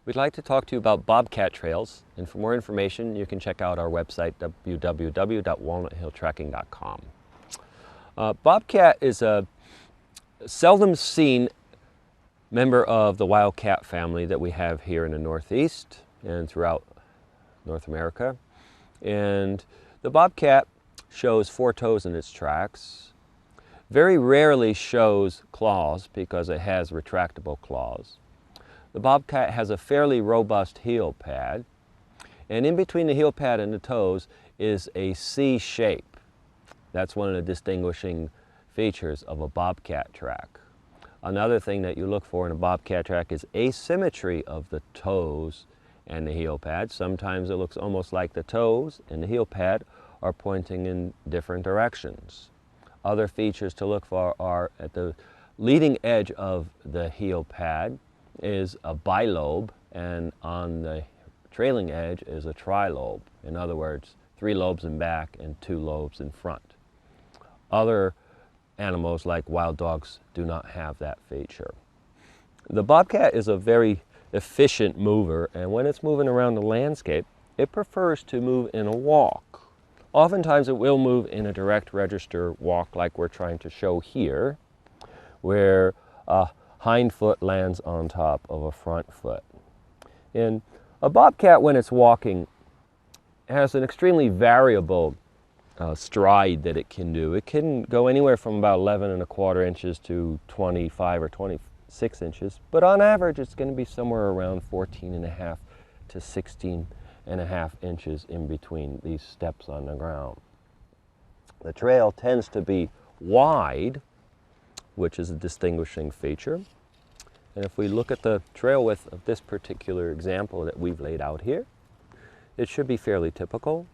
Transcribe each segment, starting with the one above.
We'd like to talk to you about bobcat trails, and for more information you can check out our website www.walnuthilltracking.com. Bobcat is a seldom seen member of the wildcat family that we have here in the Northeast and throughout North America. And the bobcat shows 4 toes in its tracks, very rarely shows claws because it has retractable claws. The bobcat has a fairly robust heel pad, and in between the heel pad and the toes is a C shape. That's one of the distinguishing features of a bobcat track. Another thing that you look for in a bobcat track is asymmetry of the toes and the heel pad. Sometimes it looks almost like the toes and the heel pad are pointing in different directions. Other features to look for are at the leading edge of the heel pad is a bilobe, and on the trailing edge is a trilobe. In other words, 3 lobes in back and 2 lobes in front. Other animals like wild dogs do not have that feature. The bobcat is a very efficient mover, and when it's moving around the landscape, it prefers to move in a walk. Oftentimes it will move in a direct register walk like we're trying to show here, where a hind foot lands on top of a front foot. And a bobcat, when it's walking, has an extremely variable stride that it can do. It can go anywhere from about 11¼ inches to 25 or 26 inches, but on average it's going to be somewhere around 14½ to 16½ inches in between these steps on the ground. The trail tends to be wide, which is a distinguishing feature. And if we look at the trail width of this particular example that we've laid out here, it should be fairly typical,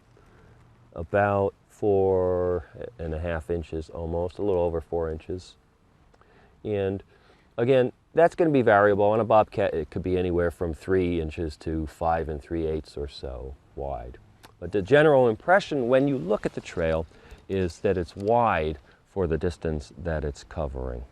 about 4½ inches almost, a little over 4 inches. And again, that's going to be variable. On a bobcat, it could be anywhere from 3 inches to 5 3/8 or so wide. But the general impression when you look at the trail is that it's wide for the distance that it's covering.